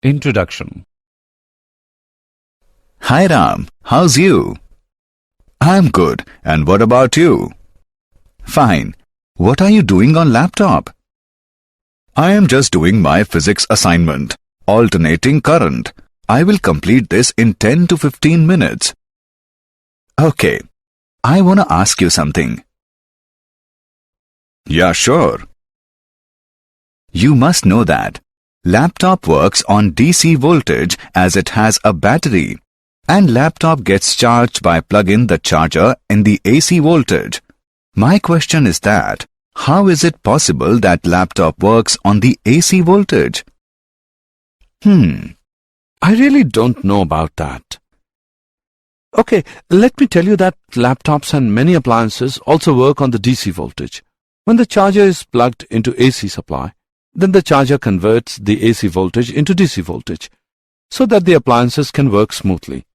Introduction. Hi Ram, how's you? I'm good, and what about you? Fine. What are you doing on laptop? I am just doing my physics assignment, alternating current. I will complete this in 10 to 15 minutes. Okay, I want to ask you something. Yeah, sure. You must know that laptop works on DC voltage as it has a battery, and laptop gets charged by plugging the charger in the AC voltage. My question is that, how is it possible that laptop works on the AC voltage? I really don't know about that. Okay, let me tell you that laptops and many appliances also work on the DC voltage. When the charger is plugged into AC supply, then the charger converts the AC voltage into DC voltage, so that the appliances can work smoothly.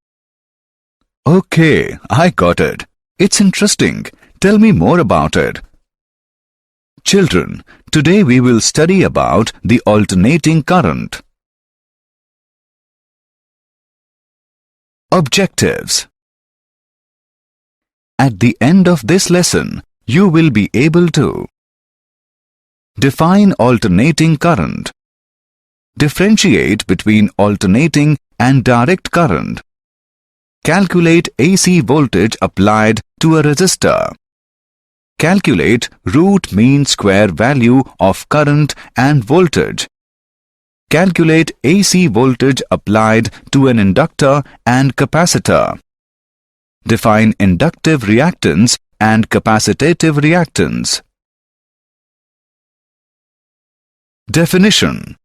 Okay, I got it. It's interesting. Tell me more about it. Children, today we will study about the alternating current. Objectives. At the end of this lesson, you will be able to define alternating current, differentiate between alternating and direct current, calculate AC voltage applied to a resistor, calculate root mean square value of current and voltage, calculate AC voltage applied to an inductor and capacitor, define inductive reactance and capacitative reactance. Definition.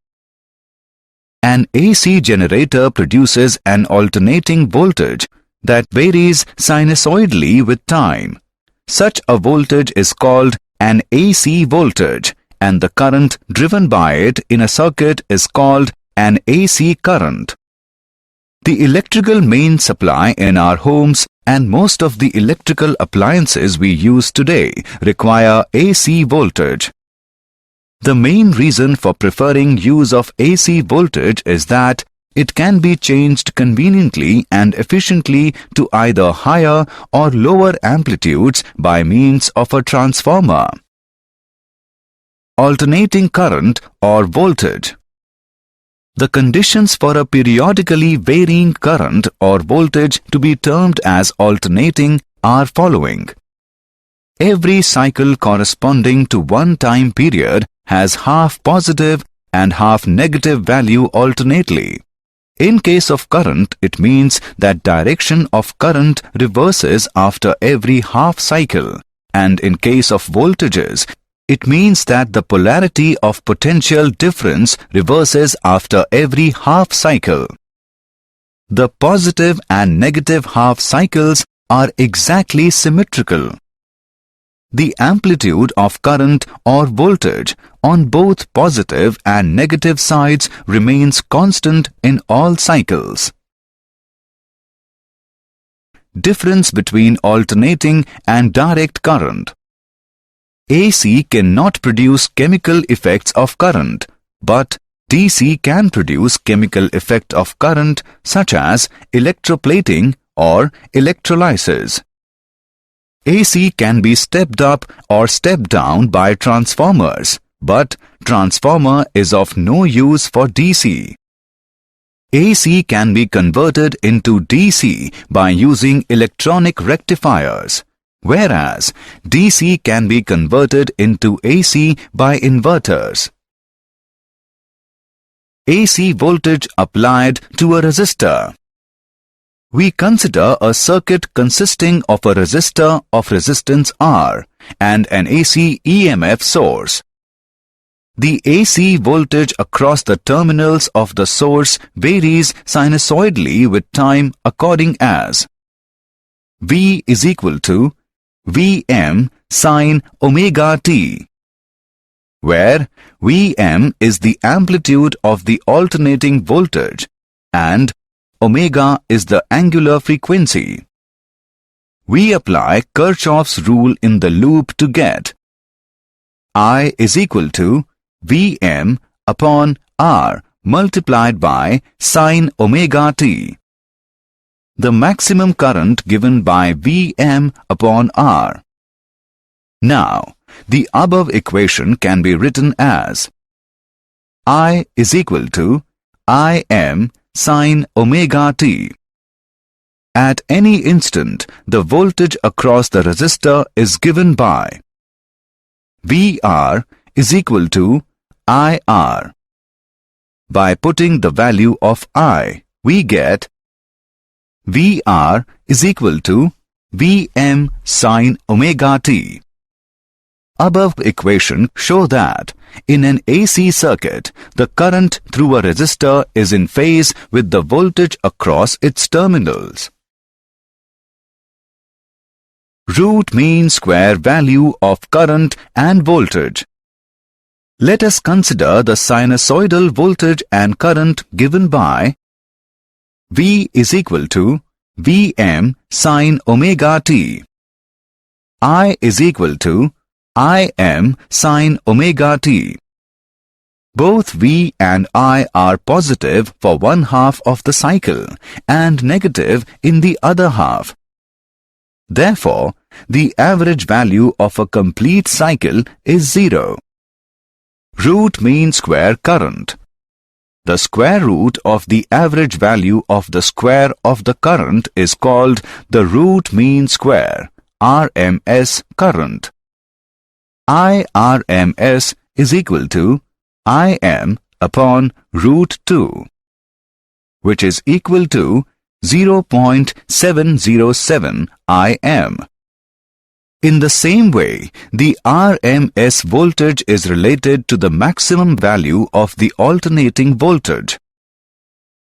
An AC generator produces an alternating voltage that varies sinusoidally with time. Such a voltage is called an AC voltage, and the current driven by it in a circuit is called an AC current. The electrical main supply in our homes and most of the electrical appliances we use today require AC voltage. The main reason for preferring use of AC voltage is that it can be changed conveniently and efficiently to either higher or lower amplitudes by means of a transformer. Alternating current or voltage. The conditions for a periodically varying current or voltage to be termed as alternating are following. Every cycle corresponding to one time period has half positive and half negative value alternately. In case of current, it means that direction of current reverses after every half cycle, and in case of voltages, it means that the polarity of potential difference reverses after every half cycle. The positive and negative half cycles are exactly symmetrical. The amplitude of current or voltage on both positive and negative sides remains constant in all cycles. Difference between alternating and direct current. AC cannot produce chemical effects of current, but DC can produce chemical effect of current such as electroplating or electrolysis. AC can be stepped up or stepped down by transformers, but transformer is of no use for DC. AC can be converted into DC by using electronic rectifiers, whereas DC can be converted into AC by inverters. AC voltage applied to a resistor. We consider a circuit consisting of a resistor of resistance R and an AC EMF source. The AC voltage across the terminals of the source varies sinusoidally with time according as V is equal to Vm sin omega t, where Vm is the amplitude of the alternating voltage and omega is the angular frequency. We apply Kirchhoff's rule in the loop to get I is equal to Vm upon R multiplied by sine omega t. The maximum current given by Vm upon R. Now, the above equation can be written as I is equal to Im sine omega t. At any instant, the voltage across the resistor is given by Vr is equal to IR. By putting the value of I, we get Vr is equal to Vm sine omega t. Above equation show that in an AC circuit, the current through a resistor is in phase with the voltage across its terminals. Root mean square value of current and voltage. Let us consider the sinusoidal voltage and current given by V is equal to Vm sine omega t. I is equal to Im sine omega t. Both V and I are positive for one half of the cycle and negative in the other half. Therefore, the average value of a complete cycle is 0. Root mean square current. The square root of the average value of the square of the current is called the root mean square, RMS current. IRMS is equal to Im upon root 2, which is equal to 0.707 Im. In the same way, the RMS voltage is related to the maximum value of the alternating voltage.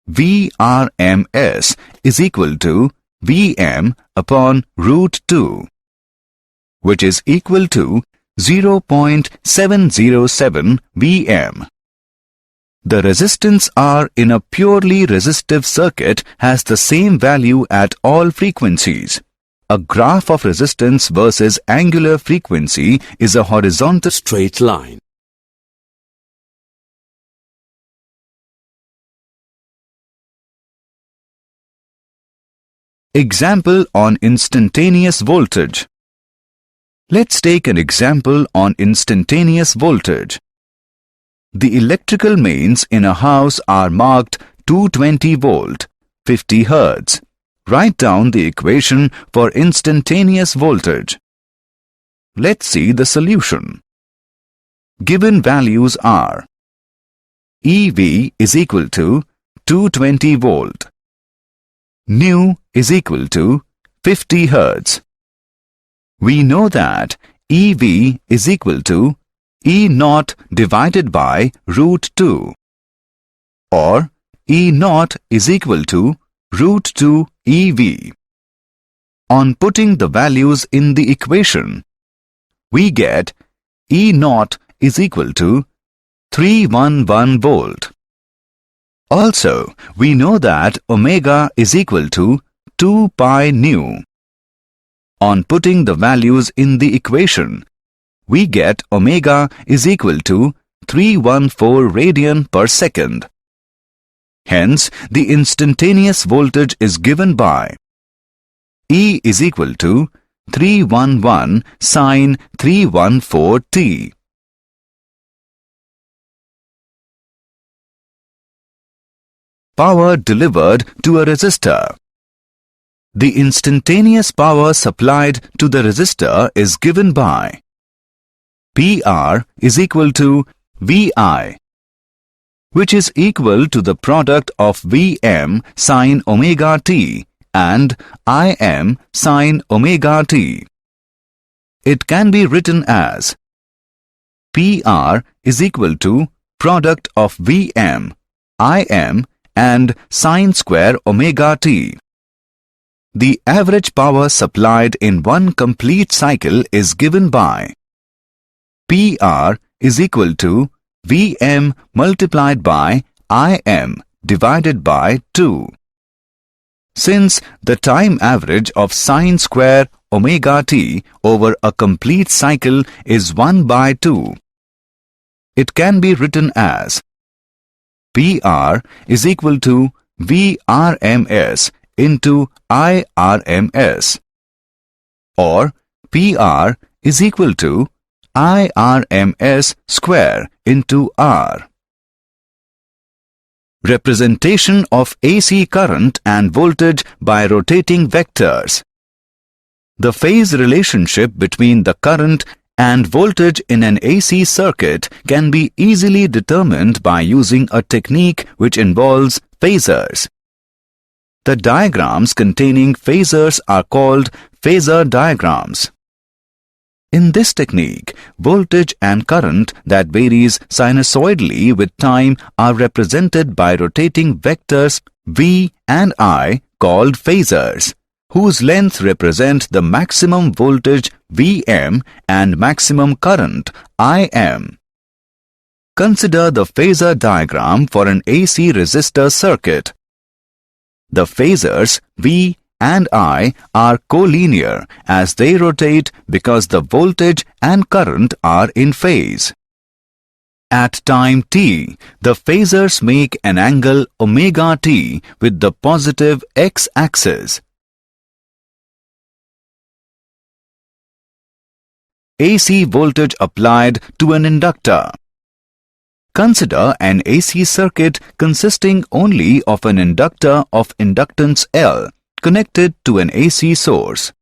VRMS is equal to Vm upon root 2, which is equal to 0.707 Vm. The resistance R in a purely resistive circuit has the same value at all frequencies. A graph of resistance versus angular frequency is a horizontal Straight line. Example on instantaneous voltage. Let's take an example on instantaneous voltage. The electrical mains in a house are marked 220 volt, 50 Hz. Write down the equation for instantaneous voltage. Let's see the solution. Given values are EV is equal to 220 volt. Nu is equal to 50 Hz. We know that EV is equal to E0 divided by root 2, or E0 is equal to root 2 EV. On putting the values in the equation, we get E0 is equal to 311 volt. Also, we know that omega is equal to 2 pi nu. On putting the values in the equation, we get omega is equal to 314 radian per second. Hence, the instantaneous voltage is given by E is equal to 311 sine 314 t. Power delivered to a resistor. The instantaneous power supplied to the resistor is given by PR is equal to VI, which is equal to the product of Vm sine omega t and Im sine omega t. It can be written as PR is equal to product of Vm, Im and sine square omega t. The average power supplied in one complete cycle is given by PR is equal to Vm multiplied by Im divided by 2. Since the time average of sine square omega t over a complete cycle is 1 by 2, it can be written as PR is equal to VRMS into IRMS, or PR is equal to IRMS square into R. Representation of AC current and voltage by rotating vectors. The phase relationship between the current and voltage in an AC circuit can be easily determined by using a technique which involves phasors. The diagrams containing phasors are called phasor diagrams. In this technique, voltage and current that varies sinusoidally with time are represented by rotating vectors V and I called phasors, whose length represent the maximum voltage Vm and maximum current Im. Consider the phasor diagram for an AC resistor circuit. The phasors V and I are collinear as they rotate because the voltage and current are in phase. At time t, the phasors make an angle omega t with the positive x-axis. AC voltage applied to an inductor. Consider an AC circuit consisting only of an inductor of inductance L connected to an AC source.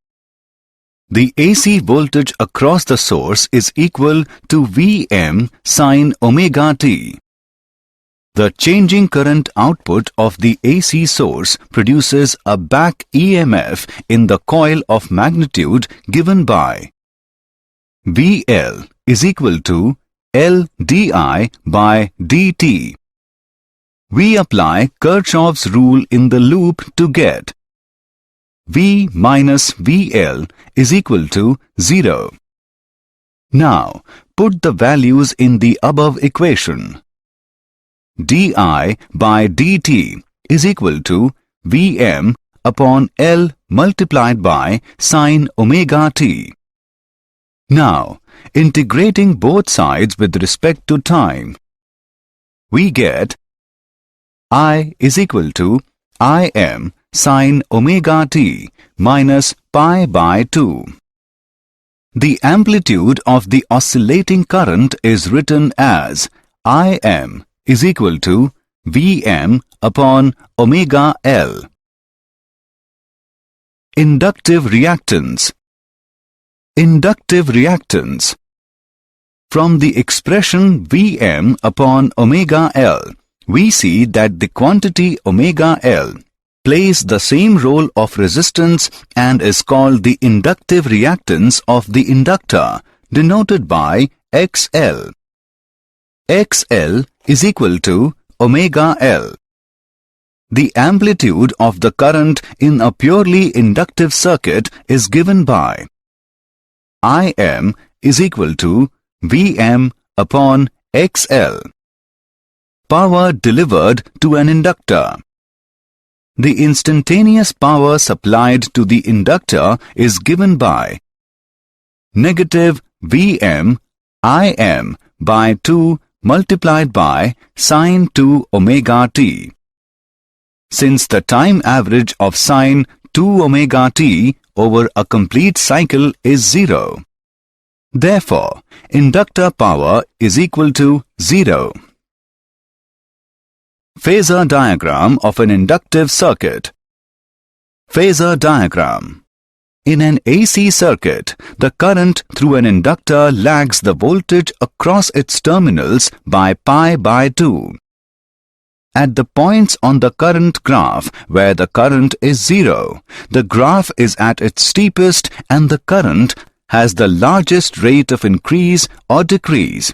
The AC voltage across the source is equal to Vm sin omega t. The changing current output of the AC source produces a back EMF in the coil of magnitude given by VL is equal to L di by dt. We apply Kirchhoff's rule in the loop to get V minus VL is equal to 0. Now, put the values in the above equation. di by dt is equal to Vm upon L multiplied by sin omega t. Now, integrating both sides with respect to time, we get I is equal to Im sin omega t minus pi by 2. The amplitude of the oscillating current is written as Im is equal to Vm upon omega L. Inductive reactance. Inductive reactance. From the expression Vm upon omega L, we see that the quantity omega L plays the same role of resistance and is called the inductive reactance of the inductor, denoted by XL. XL is equal to omega L. The amplitude of the current in a purely inductive circuit is given by Im is equal to Vm upon XL. Power delivered to an inductor. The instantaneous power supplied to the inductor is given by negative Vm Im by 2 multiplied by sin 2 omega t. Since the time average of sin 2 omega t over a complete cycle is 0, therefore, inductor power is equal to 0. Phasor diagram of an inductive circuit. Phasor diagram. In an AC circuit, the current through an inductor lags the voltage across its terminals by pi by 2. At the points on the current graph where the current is 0, the graph is at its steepest and the current has the largest rate of increase or decrease.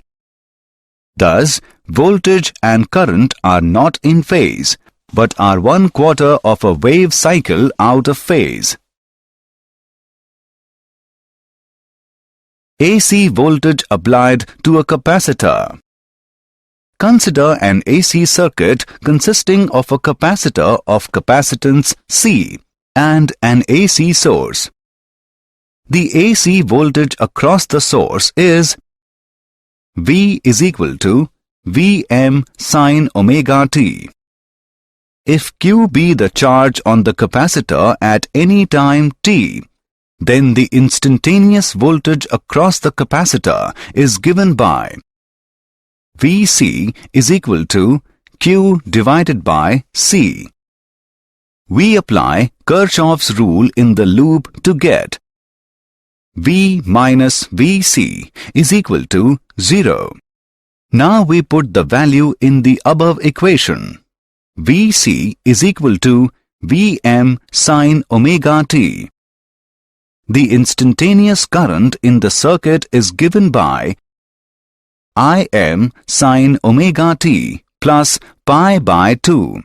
Thus, voltage and current are not in phase, but are 1/4 of a wave cycle out of phase. AC voltage applied to a capacitor. Consider an AC circuit consisting of a capacitor of capacitance C and an AC source. The AC voltage across the source is V is equal to Vm sin omega t. If Q be the charge on the capacitor at any time t, then the instantaneous voltage across the capacitor is given by Vc is equal to Q divided by C. We apply Kirchhoff's rule in the loop to get V minus Vc is equal to 0. Now we put the value in the above equation. Vc is equal to Vm sin omega t. The instantaneous current in the circuit is given by Im sin omega t plus pi by 2,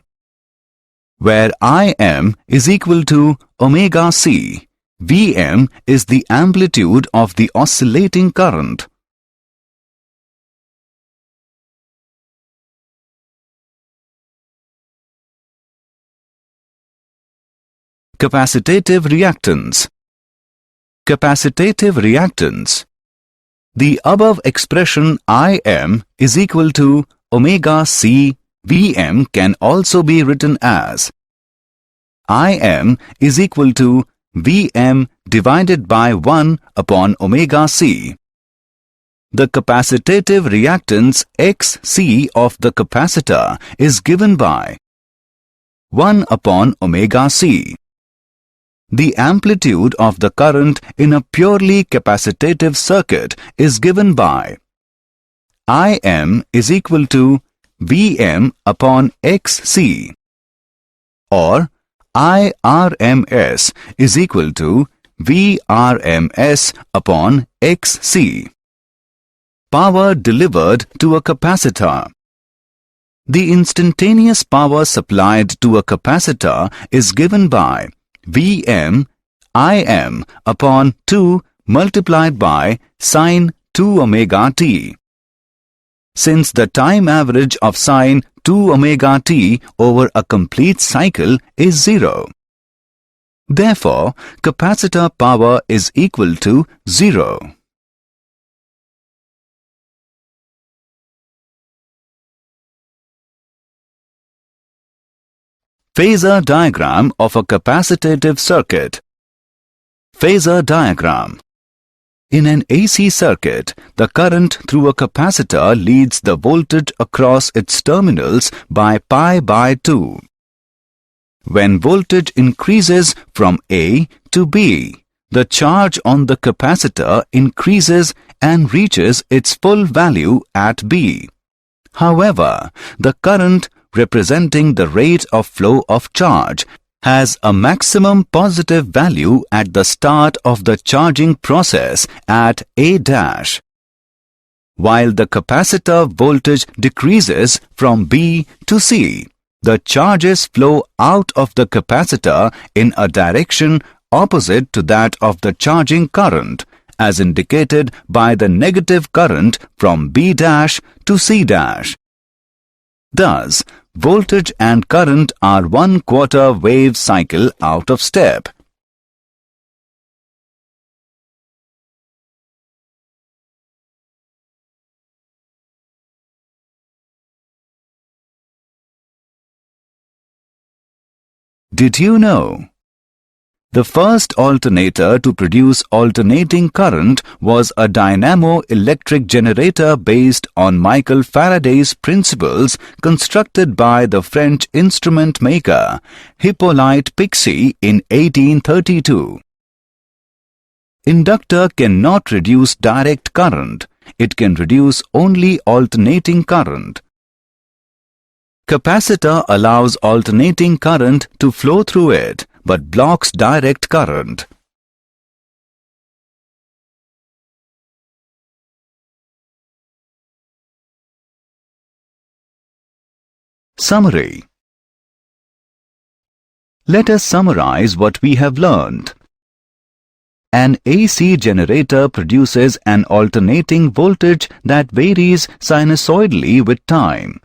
where Im is equal to omega c. Vm is the amplitude of the oscillating current. Capacitative reactance. Capacitative reactance. The above expression Im is equal to omega c Vm can also be written as Im is equal to Vm divided by 1 upon omega c. The capacitative reactance Xc of the capacitor is given by 1 upon omega c. The amplitude of the current in a purely capacitative circuit is given by Im is equal to Vm upon Xc, or IRMS is equal to Vrms upon Xc. Power delivered to a capacitor. The instantaneous power supplied to a capacitor is given by Vm Im upon 2 multiplied by sin 2 omega t. Since the time average of sin 2 omega t over a complete cycle is 0, therefore capacitor power is equal to 0. Phasor diagram of a capacitative circuit. Phasor diagram. In an AC circuit, the current through a capacitor leads the voltage across its terminals by pi by 2. When voltage increases from A to B, the charge on the capacitor increases and reaches its full value at B. However, the current representing the rate of flow of charge has a maximum positive value at the start of the charging process at A dash, while the capacitor voltage decreases from B to C. The charges flow out of the capacitor in a direction opposite to that of the charging current, as indicated by the negative current from B dash to C dash. Thus, voltage and current are 1/4 wave cycle out of step. Did you know? The first alternator to produce alternating current was a dynamo-electric generator based on Michael Faraday's principles constructed by the French instrument maker Hippolyte Pixii in 1832. Inductor cannot reduce direct current. It can reduce only alternating current. Capacitor allows alternating current to flow through it, but blocks direct current. Summary. Let us summarize what we have learned. An AC generator produces an alternating voltage that varies sinusoidally with time.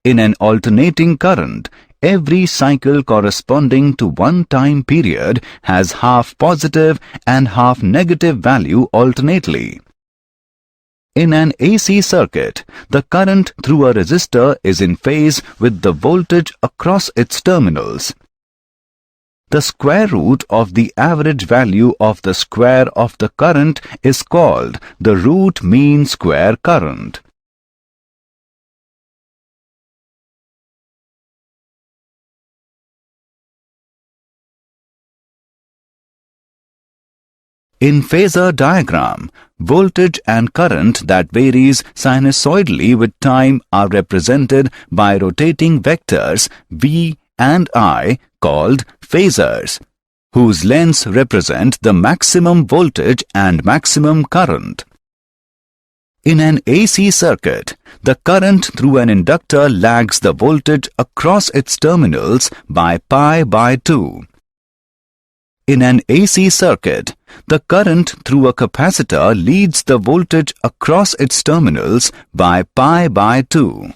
In an alternating current, every cycle corresponding to one time period has half positive and half negative value alternately. In an AC circuit, the current through a resistor is in phase with the voltage across its terminals. The square root of the average value of the square of the current is called the root mean square current. In phasor diagram, voltage and current that varies sinusoidally with time are represented by rotating vectors V and I called phasors, whose lengths represent the maximum voltage and maximum current. In an AC circuit, the current through an inductor lags the voltage across its terminals by pi by 2. In an AC circuit, the current through a capacitor leads the voltage across its terminals by pi by 2.